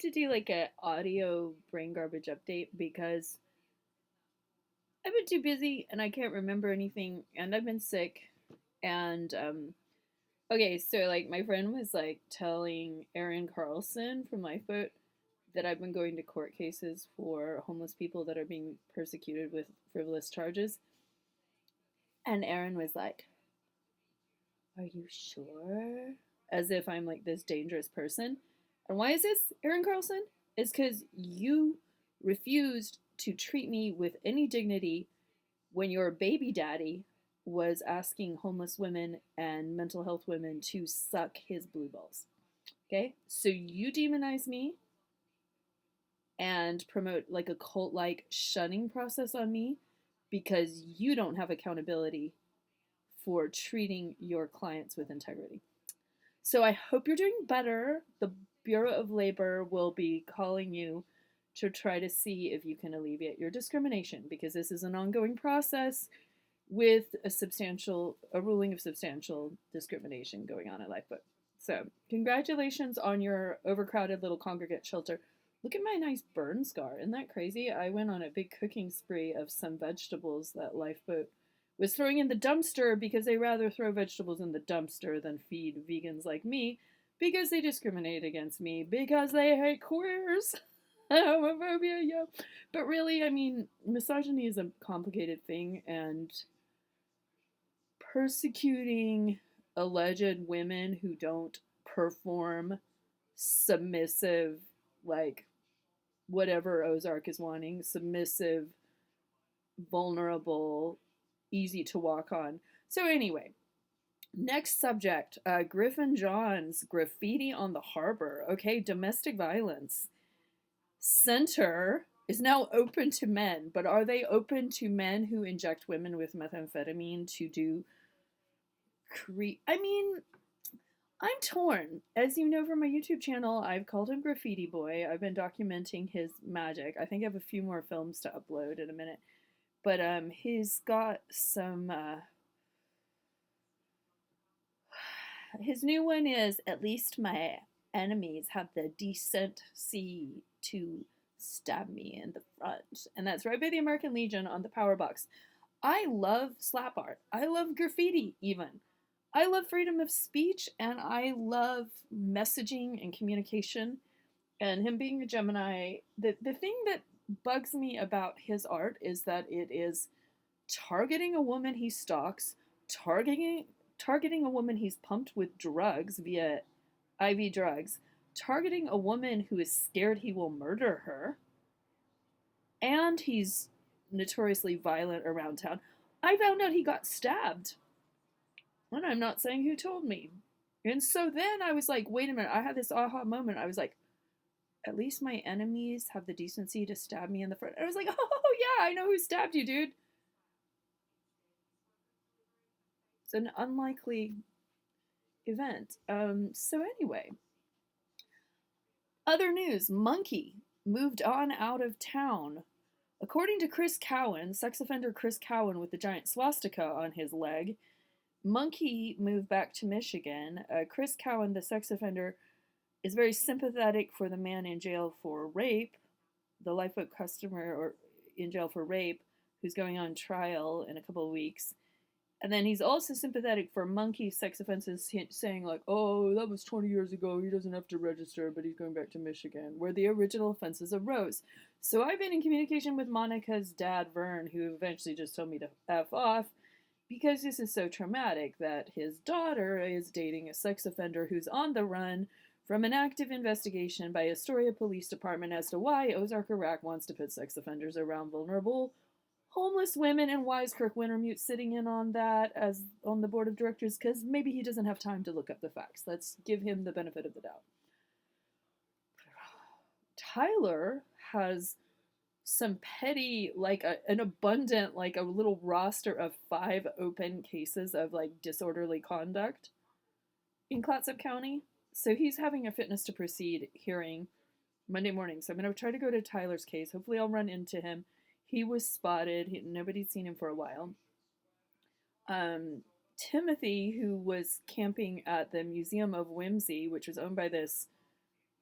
To do like a audio brain garbage update because I've been too busy and I can't remember anything and I've been sick and okay, so like my friend was like telling Erin Carlson from Lifeboat that I've been going to court cases for homeless people that are being persecuted with frivolous charges. And Erin was like, "Are you sure?" As if I'm like this dangerous person. And why is this, Erin Carlson? It's because you refused to treat me with any dignity when your baby daddy was asking homeless women and mental health women to suck his blue balls. Okay? So you demonize me and promote like a cult like shunning process on me because you don't have accountability for treating your clients with integrity. So I hope you're doing better. The Bureau of Labor will be calling you to try to see if you can alleviate your discrimination because this is an ongoing process with a ruling of substantial discrimination going on at Lifeboat. So, congratulations on your overcrowded little congregate shelter. Look at my nice burn scar. Isn't that crazy? I went on a big cooking spree of some vegetables that Lifeboat was throwing in the dumpster because they rather throw vegetables in the dumpster than feed vegans like me because they discriminate against me because they hate queers. Homophobia, yeah. But really, I mean, misogyny is a complicated thing, and persecuting alleged women who don't perform submissive, like whatever Ozark is wanting, submissive, vulnerable, easy to walk on. So, anyway, next subject, Griffin Johns, graffiti on the harbor. Okay, domestic violence center is now open to men, but are they open to men who inject women with methamphetamine to do I mean, I'm torn. As you know from my YouTube channel, I've called him Graffiti Boy. I've been documenting his magic. I think I have a few more films to upload in a minute. But he's got some his new one is "At least my enemies have the decency to stab me in the front." And that's right by the American Legion on the power box. I love slap art. I love graffiti even. I love freedom of speech and I love messaging and communication. And him being a Gemini, the thing that bugs me about his art is that it is targeting a woman he stalks, targeting a woman he's pumped with drugs via IV drugs, targeting a woman who is scared he will murder her, and he's notoriously violent around town. I found out he got stabbed. And I'm not saying who told me. And so then I was like, wait a minute. I had this aha moment. I was like, at least my enemies have the decency to stab me in the front. I was like, oh, yeah, I know who stabbed you, dude. It's an unlikely event. So, anyway, other news Monkey moved on out of town. According to Chris Cowan, sex offender Chris Cowan with the giant swastika on his leg, Monkey moved back to Michigan. Chris Cowan, the sex offender, is very sympathetic for the man in jail for rape, the lifeboat customer or in jail for rape, who's going on trial in a couple of weeks. And then he's also sympathetic for Monkey sex offenses, saying like, "Oh, that was 20 years ago. He doesn't have to register, but he's going back to Michigan, where the original offenses arose." So I've been in communication with Monica's dad, Vern, who eventually just told me to f off because this is so traumatic that his daughter is dating a sex offender who's on the run from an active investigation by Astoria Police Department as to why Ozark, Iraq wants to put sex offenders around vulnerable homeless women, and why is Kirk Wintermute sitting in on that as on the board of directors? Because maybe he doesn't have time to look up the facts. Let's give him the benefit of the doubt. Tyler has some petty, like an abundant, like a little roster of 5 open cases of like disorderly conduct in Clatsop County. So he's having a fitness to proceed hearing Monday morning. So I'm going to try to go to Tyler's case. Hopefully I'll run into him. He was spotted. Nobody's seen him for a while. Timothy, who was camping at the Museum of Whimsy, which was owned by this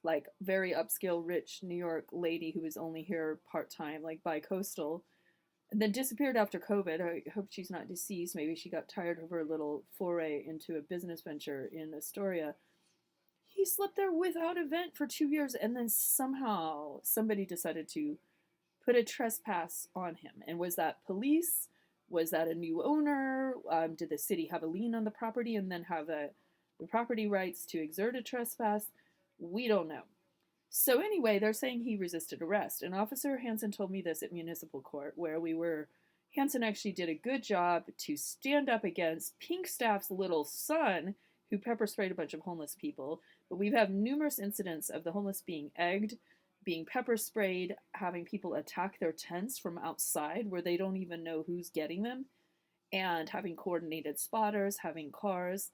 like very upscale, rich New York lady who was only here part time, like bi-coastal, and then disappeared after COVID. I hope she's not deceased. Maybe she got tired of her little foray into a business venture in Astoria. He slept there without a vent for 2 years, and then somehow somebody decided to put a trespass on him. And was that police? Was that a new owner? Did the city have a lien on the property and then have the property rights to exert a trespass? We don't know. So anyway, they're saying he resisted arrest. And Officer Hansen told me this at municipal court, where we were. Hansen actually did a good job to stand up against Pink Staff's little son, who pepper sprayed a bunch of homeless people. But we've had numerous incidents of the homeless being egged, being pepper sprayed, having people attack their tents from outside where they don't even know who's getting them, and having coordinated spotters, having cars.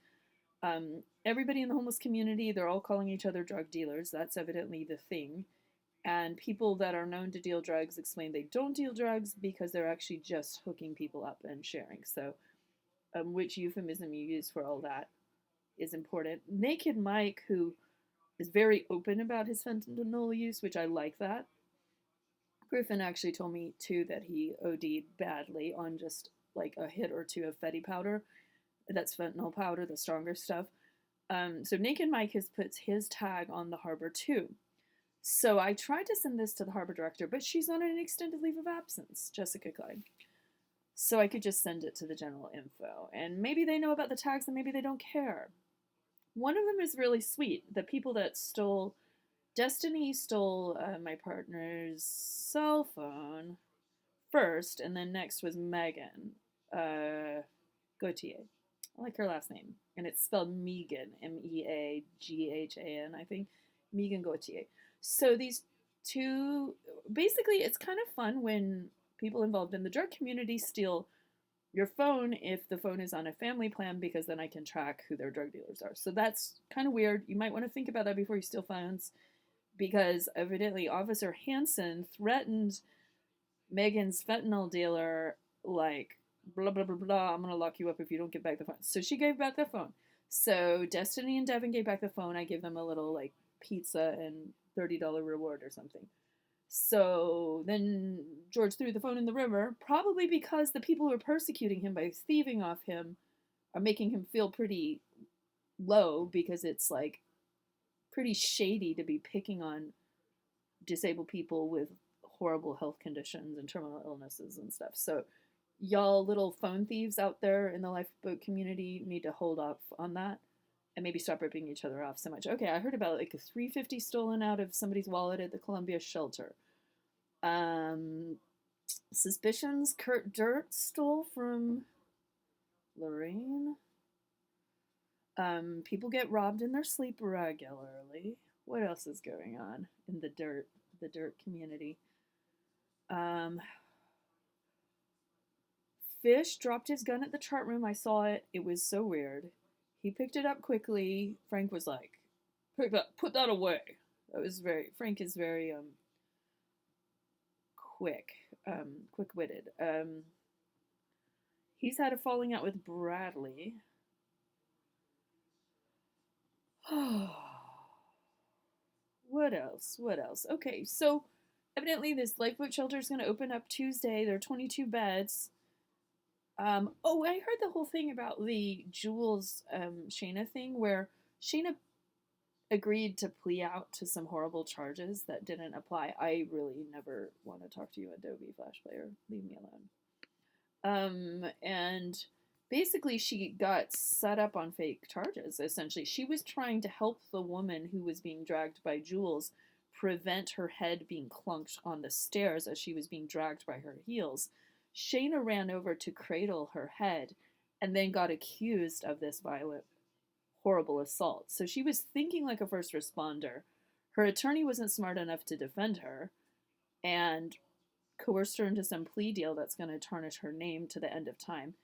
Everybody in the homeless community, they're all calling each other drug dealers. That's evidently the thing. And people that are known to deal drugs explain they don't deal drugs because they're actually just hooking people up and sharing. So, which euphemism you use for all that is important. Naked Mike, who is very open about his fentanyl use, which I like that. Griffin actually told me too that he OD'd badly on just like a hit or two of Fetty powder. That's fentanyl powder, the stronger stuff. So Naked Mike has put his tag on the harbor too. So I tried to send this to the harbor director, but she's on an extended leave of absence, Jessica Klein. So I could just send it to the general info. And maybe they know about the tags and maybe they don't care. One of them is really sweet. The people that stole, Destiny stole my partner's cell phone first, and then next was Megan Gauthier. I like her last name, and it's spelled Megan, Meaghan, I think. Megan Gauthier. So these two, basically, it's kind of fun when people involved in the drug community steal your phone if the phone is on a family plan, because then I can track who their drug dealers are. So that's kind of weird. You might want to think about that before you steal phones, because evidently Officer Hansen threatened Megan's fentanyl dealer, like, blah, blah, blah, blah, I'm going to lock you up if you don't give back the phone. So she gave back the phone. So Destiny and Devin gave back the phone. I gave them a little, like, pizza and $30 reward or something. So then George threw the phone in the river, probably because the people who are persecuting him by thieving off him are making him feel pretty low, because it's like pretty shady to be picking on disabled people with horrible health conditions and terminal illnesses and stuff. So y'all little phone thieves out there in the lifeboat community need to hold off on that and maybe stop ripping each other off so much. Okay, I heard about like a $350 stolen out of somebody's wallet at the Columbia shelter. Suspicions Kurt Dirt stole from Lorraine. People get robbed in their sleep regularly. What else is going on in the dirt community? Fish dropped his gun at the chart room. I saw it. It was so weird. He picked it up quickly. Frank was like, put that away. Frank is very, quick-witted. He's had a falling out with Bradley. What else? Okay, so evidently this lifeboat shelter is going to open up Tuesday. There are 22 beds. I heard the whole thing about the Jules Shayna thing, where Shayna agreed to plea out to some horrible charges that didn't apply. I really never want to talk to you, Adobe Flash Player. Leave me alone. And basically she got set up on fake charges, essentially. She was trying to help the woman who was being dragged by Jules prevent her head being clunked on the stairs as she was being dragged by her heels. Shayna ran over to cradle her head and then got accused of this violent, horrible assault. So she was thinking like a first responder. Her attorney wasn't smart enough to defend her and coerced her into some plea deal that's going to tarnish her name to the end of time.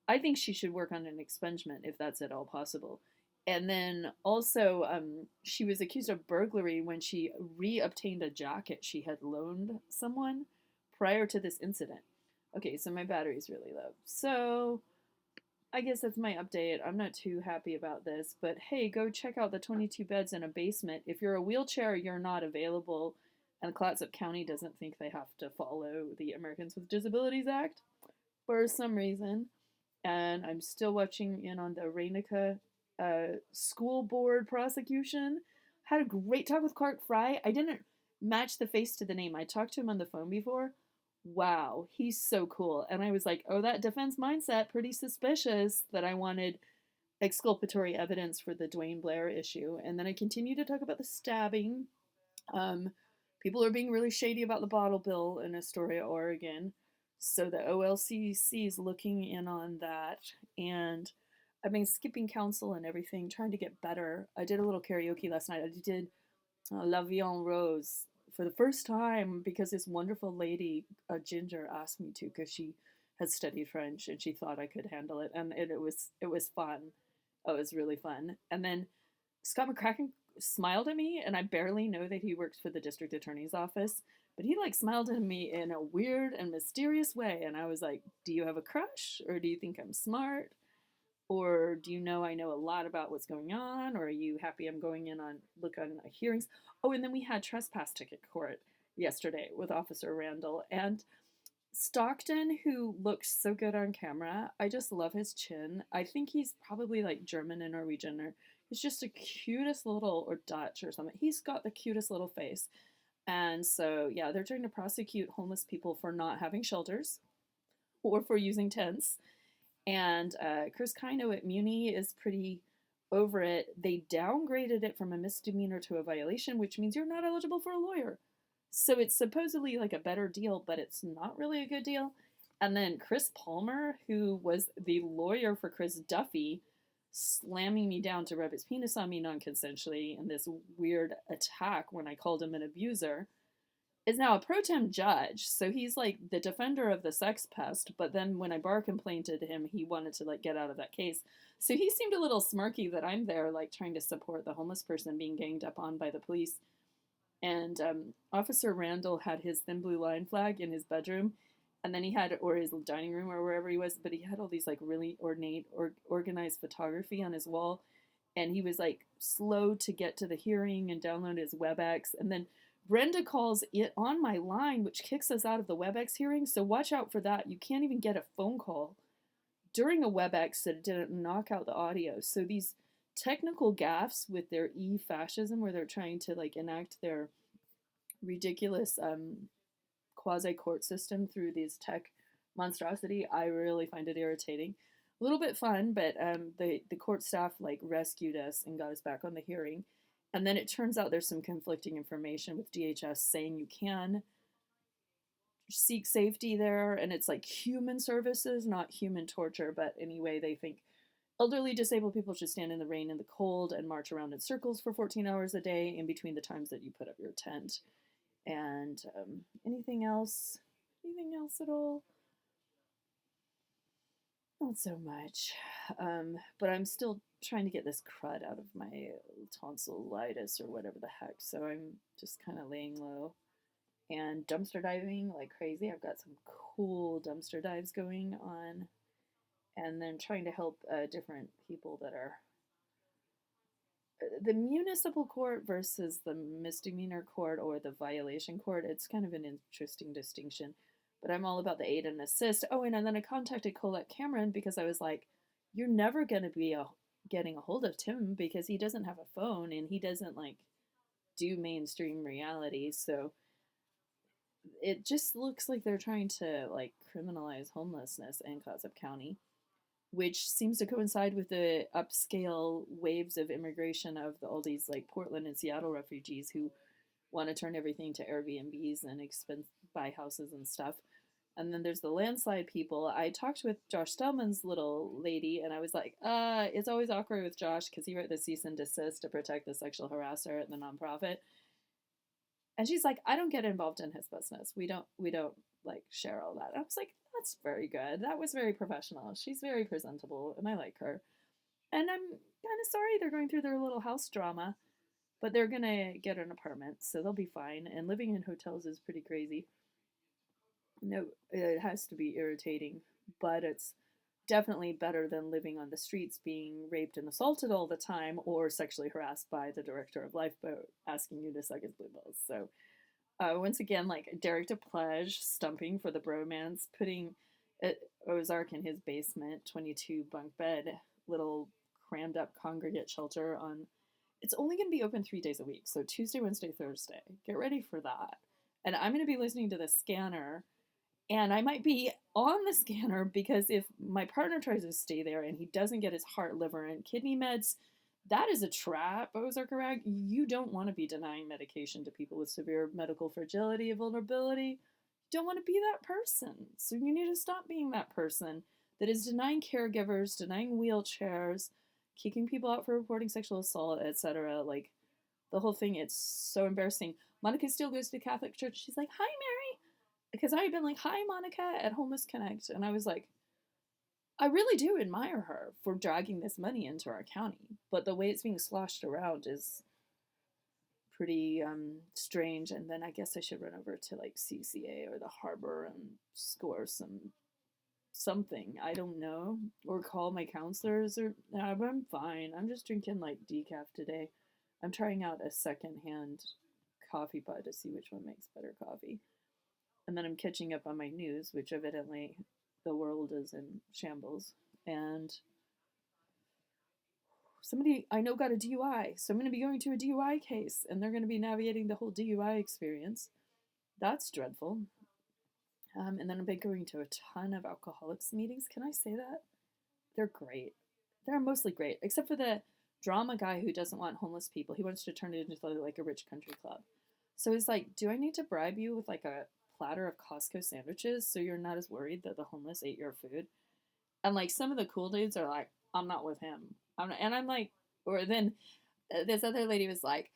I think she should work on an expungement if that's at all possible. And then also, she was accused of burglary when she re-obtained a jacket she had loaned someone prior to this incident. Okay, so my battery's really low. So I guess that's my update. I'm not too happy about this, but hey, go check out the 22 beds in a basement. If you're a wheelchair, you're not available, and Clatsop County doesn't think they have to follow the Americans with Disabilities Act for some reason. And I'm still watching in on the Rainica school board prosecution. Had a great talk with Clark Fry. I didn't match the face to the name. I talked to him on the phone before. Wow, he's so cool. And I was like, oh, that defense mindset, pretty suspicious that I wanted exculpatory evidence for the Dwayne Blair issue. And then I continued to talk about the stabbing. Um, People are being really shady about the bottle bill in Astoria, Oregon. So the OLCC is looking in on that. And I've been skipping council and everything, trying to get better. I did a little karaoke last night. I did La Vie en Rose for the first time because this wonderful lady, Ginger, asked me to because she had studied French and she thought I could handle it, and it was fun. It was really fun. And then Scott McCracken smiled at me, and I barely know that he works for the district attorney's office, but he like smiled at me in a weird and mysterious way, and I was like, "Do you have a crush, or do you think I'm smart?" Or do you know I know a lot about what's going on? Or are you happy I'm going in on look on hearings? Oh, and then we had trespass ticket court yesterday with Officer Randall and Stockton, who looks so good on camera. I just love his chin. I think he's probably like German and Norwegian, or he's just the cutest little, or Dutch or something. He's got the cutest little face. And so, yeah, they're trying to prosecute homeless people for not having shelters or for using tents. And Chris Kino at Muni is pretty over it. They downgraded it from a misdemeanor to a violation, which means you're not eligible for a lawyer. So it's supposedly like a better deal, but it's not really a good deal. And then Chris Palmer, who was the lawyer for Chris Duffy, slamming me down to rub his penis on me non consensually in this weird attack when I called him an abuser, is now a pro tem judge. So he's like the defender of the sex pest, but then when I bar complained to him, he wanted to like get out of that case. So he seemed a little smirky that I'm there like trying to support the homeless person being ganged up on by the police. And Officer Randall had his thin blue line flag in his bedroom, and then he had, or his dining room or wherever he was, but he had all these like really ornate or organized photography on his wall, and he was like slow to get to the hearing and download his WebEx, and then Brenda calls it on my line, which kicks us out of the WebEx hearing. So watch out for that. You can't even get a phone call during a WebEx that didn't knock out the audio. So these technical gaffes with their e-fascism, where they're trying to like enact their ridiculous quasi court system through these tech monstrosity, I really find it irritating. A little bit fun, but the court staff like rescued us and got us back on the hearing. And then it turns out there's some conflicting information with DHS saying you can seek safety there, and it's like human services, not human torture. But anyway, they think elderly disabled people should stand in the rain and the cold and march around in circles for 14 hours a day in between the times that you put up your tent. And anything else? Anything else at all? Not so much. But I'm still trying to get this crud out of my tonsillitis or whatever the heck. So I'm just kind of laying low and dumpster diving like crazy. I've got some cool dumpster dives going on, and then trying to help different people that are the municipal court versus the misdemeanor court or the violation court. It's kind of an interesting distinction, but I'm all about the aid and assist. Oh, and then I contacted Colette Cameron because I was like, you're never going to be getting a hold of Tim because he doesn't have a phone and he doesn't like do mainstream reality. So it just looks like they're trying to like criminalize homelessness in Clatsop County, which seems to coincide with the upscale waves of immigration of all these like Portland and Seattle refugees who want to turn everything to Airbnbs and buy houses and stuff. And then there's the landslide people. I talked with Josh Stellman's little lady, and I was like, it's always awkward with Josh because he wrote the cease and desist to protect the sexual harasser at the nonprofit. And she's like, I don't get involved in his business. We don't like share all that. I was like, that's very good. That was very professional. She's very presentable, and I like her. And I'm kind of sorry they're going through their little house drama, but they're gonna get an apartment, so they'll be fine. And living in hotels is pretty crazy. No, it has to be irritating, but it's definitely better than living on the streets being raped and assaulted all the time or sexually harassed by the director of Lifeboat asking you to suck his blue balls. So once again, like Derek DePlage stumping for the bromance, putting Ozark in his basement, 22 bunk bed, little crammed up congregate shelter on. It's only going to be open 3 days a week, so Tuesday, Wednesday, Thursday. Get ready for that. And I'm going to be listening to the scanner, and I might be on the scanner because if my partner tries to stay there and he doesn't get his heart, liver, and kidney meds, that is a trap, Ozark Rag. You don't want to be denying medication to people with severe medical fragility and vulnerability. You don't want to be that person. So you need to stop being that person that is denying caregivers, denying wheelchairs, kicking people out for reporting sexual assault, etc. Like the whole thing, it's so embarrassing. Monica still goes to the Catholic Church. She's like, "Hi, Mary," because I had been like, "Hi, Monica," at Homeless Connect, and I was like, I really do admire her for dragging this money into our county, but the way it's being sloshed around is pretty strange. And then I guess I should run over to like CCA or the harbor and score something. I don't know, or call my counselors. Or I'm fine. I'm just drinking like decaf today. I'm trying out a secondhand coffee pod to see which one makes better coffee. And then I'm catching up on my news, which evidently the world is in shambles. And somebody I know got a DUI, so I'm going to be going to a DUI case, and they're going to be navigating the whole DUI experience. That's dreadful. And then I've been going to a ton of alcoholics meetings. Can I say that? They're great. They're mostly great, except for the drama guy who doesn't want homeless people. He wants to turn it into like a rich country club. So he's like, do I need to bribe you with like a platter of Costco sandwiches so you're not as worried that the homeless ate your food? And like some of the cool dudes are like, I'm not with him. And I'm like, or then this other lady was like,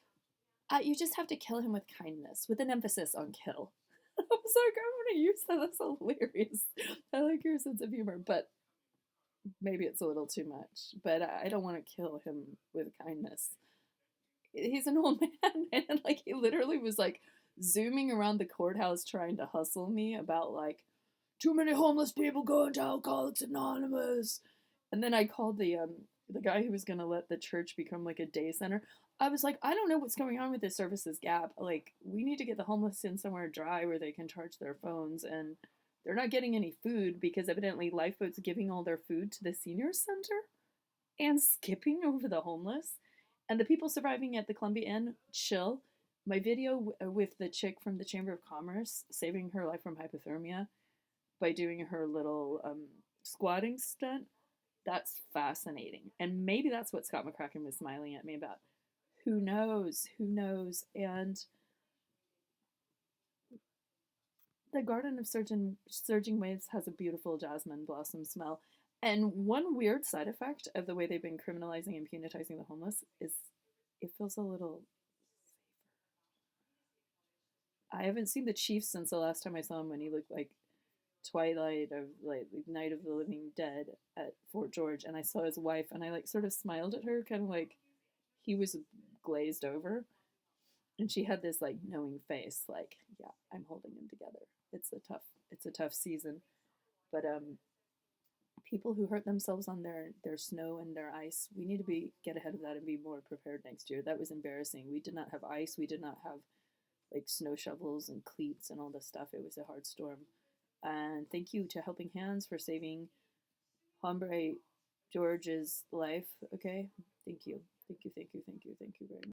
you just have to kill him with kindness, with an emphasis on kill. I was like, I'm going to use that. That's hilarious. I like your sense of humor, but maybe it's a little too much. But I don't want to kill him with kindness. He's an old man, and like he literally was like zooming around the courthouse trying to hustle me about like too many homeless people going to Alcoholics Anonymous. And then I called the guy who was gonna let the church become like a day center. I was like, I don't know what's going on with this services gap. Like, we need to get the homeless in somewhere dry where they can charge their phones, and they're not getting any food because evidently Lifeboat's giving all their food to the senior center and skipping over the homeless. And the people surviving at the Columbia Inn, chill. My video with the chick from the Chamber of Commerce saving her life from hypothermia by doing her little squatting stunt, that's fascinating. And maybe that's what Scott McCracken was smiling at me about. Who knows? Who knows? And the Garden of Surging Waves has a beautiful jasmine blossom smell. And one weird side effect of the way they've been criminalizing and punitizing the homeless is it feels a little. I haven't seen the Chief since the last time I saw him when he looked like Twilight of like Night of the Living Dead at Fort George, and I saw his wife, and I like sort of smiled at her, kind of like he was glazed over, and she had this like knowing face, like, yeah, I'm holding him together. It's a tough season, but people who hurt themselves on their snow and their ice, we need to be get ahead of that and be more prepared next year. That was embarrassing. We did not have ice. We did not have like snow shovels and cleats and all this stuff. It was a hard storm. And thank you to Helping Hands for saving Hombre George's life. Okay, thank you, thank you, thank you, thank you, thank you very much.